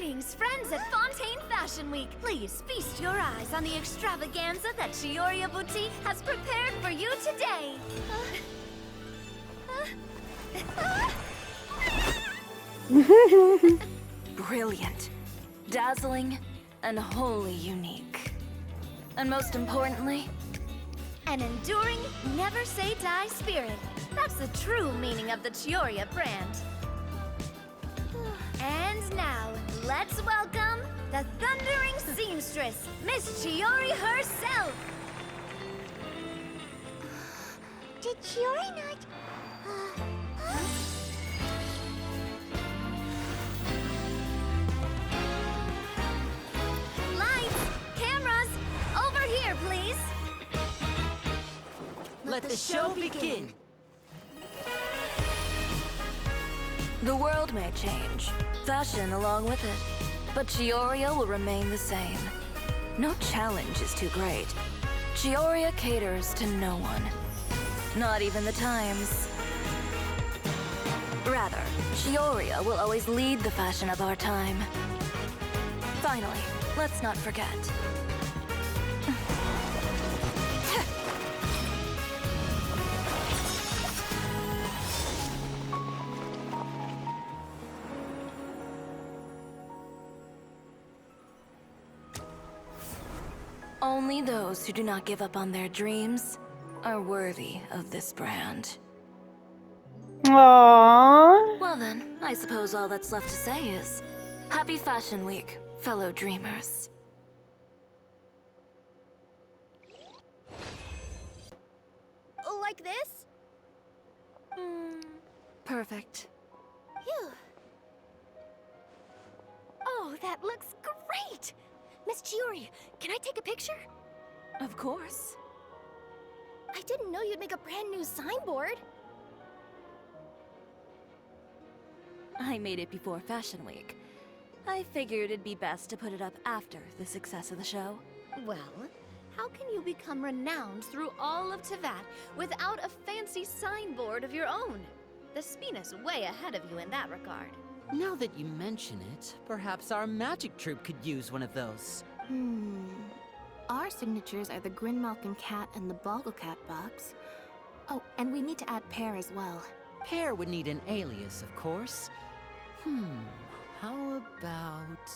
Greetings, friends at Fontaine Fashion Week. Please feast your eyes on the extravaganza that Choria Boutique has prepared for you today. Brilliant, dazzling, and wholly unique. And most importantly, An enduring, never-say-die spirit. That's the true meaning of the Choria brand. And now, let's welcome the thundering seamstress, Miss Chiori herself. Did Chiori not... Lights, cameras, over here, please. Let the show begin! the world may change, fashion along with it, but Choria will remain the same. No challenge is too great. Choria caters to no one. Not even the times. Rather, Choria will always lead the fashion of our time. Finally, let's not forget. Only those who do not give up on their dreams are worthy of this brand. Aww. Well then, I suppose all that's left to say is, Happy Fashion Week, fellow dreamers. Like this? Perfect. Phew. Oh, that looks great! Miss Chiori, can I take a picture? Of course. I didn't know you'd make a brand new signboard. I made it before Fashion Week. I figured it'd be best to put it up after the success of the show. Well, how can you become renowned through all of Tevat without a fancy signboard of your own? The Spina's way ahead of you in that regard. Now that you mention it, perhaps our magic troupe could use one of those. Our signatures are the Grin Malkin Cat and the Boggle Cat box. Oh, and we need to add Pear as well. Pear would need an alias, of course. How about...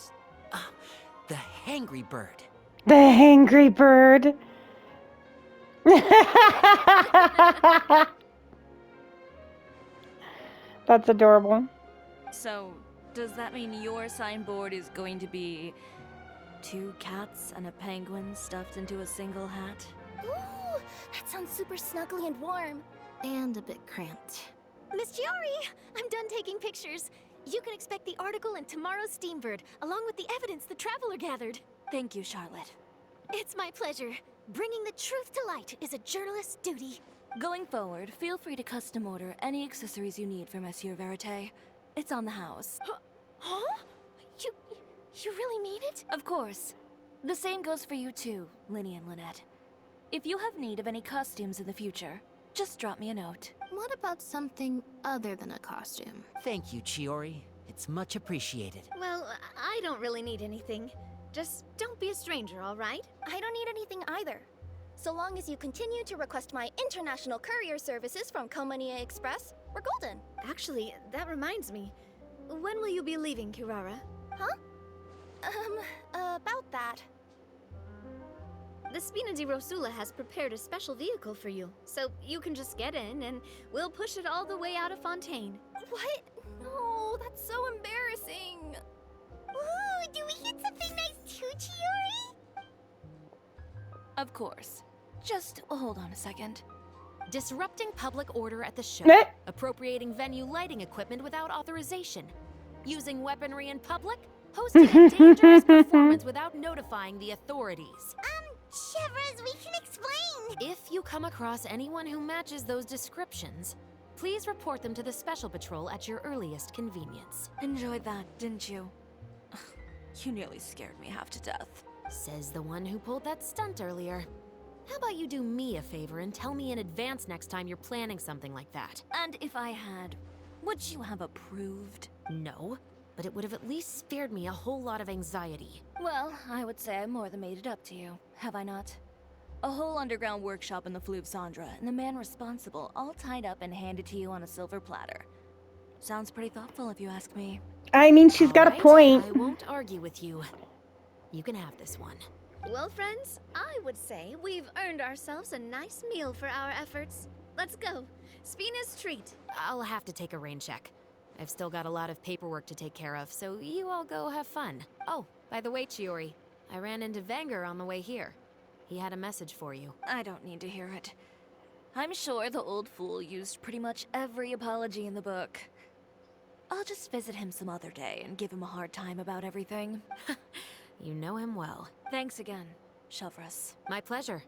the Hangry Bird. The hangry bird. That's adorable. So, does that mean your signboard is going to be 2 cats and a penguin stuffed into a single hat? Ooh, that sounds super snuggly and warm. And a bit cramped. Miss Chiori, I'm done taking pictures. You can expect the article in tomorrow's Steambird, along with the evidence the Traveler gathered. Thank you, Charlotte. It's my pleasure. Bringing the truth to light is a journalist's duty. Going forward, feel free to custom order any accessories you need for Monsieur Verite. It's on the house. Huh? You really mean it? Of course. The same goes for you too, Linny and Lynette. If you have need of any costumes in the future, just drop me a note. What about something other than a costume? Thank you, Chiori. It's much appreciated. Well, I don't really need anything. Just don't be a stranger, all right? I don't need anything either. So long as you continue to request my international courier services from Komania Express, we're golden. Actually, that reminds me. When will you be leaving, Kirara? Huh? About that. The Spina di Rosula has prepared a special vehicle for you, so you can just get in and we'll push it all the way out of Fontaine. What? No, that's so embarrassing. Ooh, do we hit something nice too, Chiori? Of course. Just hold on a second. Disrupting public order at the show. Meh. Appropriating venue lighting equipment without authorization. Using weaponry in public. Hosting a dangerous performance without notifying the authorities. Shivers, we can explain. If you come across anyone who matches those descriptions, please report them to the Special Patrol at your earliest convenience. Enjoyed that, didn't you? You nearly scared me half to death. Says the one who pulled that stunt earlier. How about you do me a favor and tell me in advance next time you're planning something like that? And if I had, would you have approved? No. but it would have at least spared me a whole lot of anxiety. Well, I would say I more than made it up to you, have I not? A whole underground workshop in the Fleuve Cendra, and the man responsible all tied up and handed to you on a silver platter. Sounds pretty thoughtful if you ask me. I mean, she's got a Alright, point. I won't argue with you. You can have this one. Well, friends, I would say we've earned ourselves a nice meal for our efforts. Let's go. Spina's treat. I'll have to take a rain check. I've still got a lot of paperwork to take care of, so you all go have fun. Oh, by the way, Chiori, I ran into Vanger on the way here. He had a message for you. I don't need to hear it. I'm sure the old fool used pretty much every apology in the book. I'll just visit him some other day and give him a hard time about everything. You know him well. Thanks again, Shelvrus. My pleasure.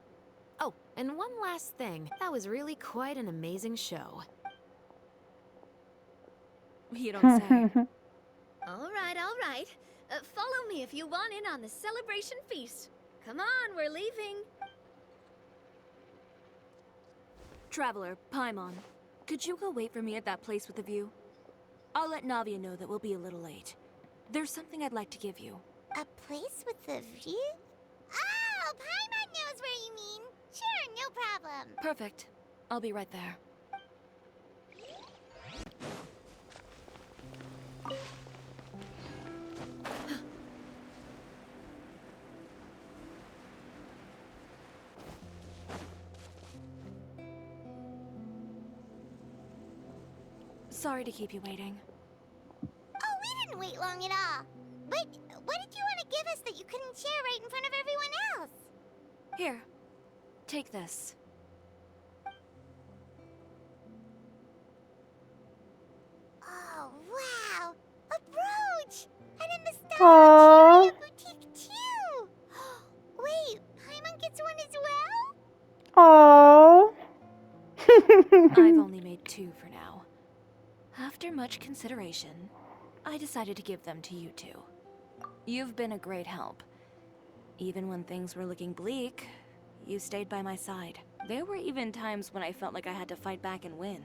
Oh, and one last thing. That was really quite an amazing show. You don't say. All right, all right. Follow me if you want in on the celebration feast. Come on, we're leaving. Traveler, Paimon, could you go wait for me at that place with the view? I'll let Navia know that we'll be a little late. There's something I'd like to give you. A place with a view? Oh, Paimon knows where you mean. Sure, no problem. Perfect. I'll be right there. Sorry to keep you waiting. Oh, we didn't wait long at all. But what did you want to give us that you couldn't share right in front of everyone else? Here, take this. Oh, wow! A brooch! And in the style Aww. of Choria boutique, too! Wait, Paimon gets one as well? Aww. I've only made 2 for now. After much consideration, I decided to give them to you two. You've been a great help. Even when things were looking bleak, you stayed by my side. There were even times when I felt like I had to fight back and win.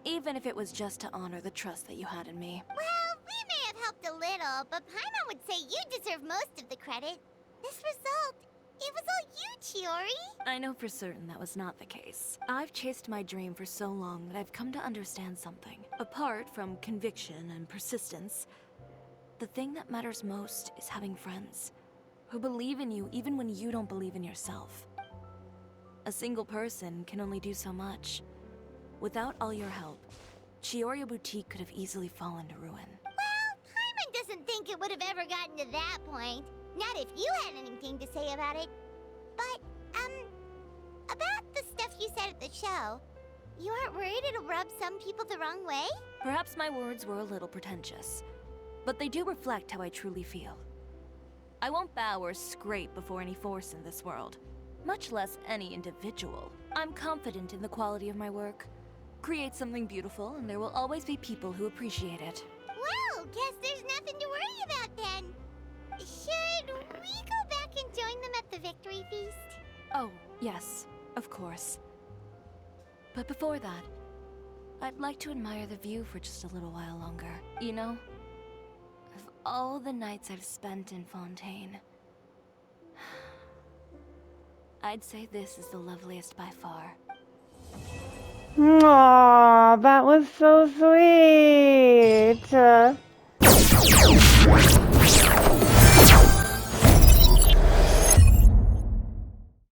Even if it was just to honor the trust that you had in me. Well, we may have helped a little, but Paimon would say you deserve most of the credit. This result, it was all you, Chiori. I know for certain that was not the case. I've chased my dream for so long that I've come to understand something. Apart from conviction and persistence, the thing that matters most is having friends who believe in you even when you don't believe in yourself. A single person can only do so much. Without all your help, Choria Boutique could have easily fallen to ruin. Well, Paimon doesn't think it would have ever gotten to that point. Not if you had anything to say about it. But, about the stuff you said at the show, you aren't worried it'll rub some people the wrong way? Perhaps my words were a little pretentious, but they do reflect how I truly feel. I won't bow or scrape before any force in this world, much less any individual. I'm confident in the quality of my work. Create something beautiful, and there will always be people who appreciate it. Well, guess there's nothing to worry about then. Should we go back and join them at the victory feast? Oh, yes, of course. But before that, I'd like to admire the view for just a little while longer. You know, of all the nights I've spent in Fontaine, I'd say this is the loveliest by far. Aw, that was so sweet.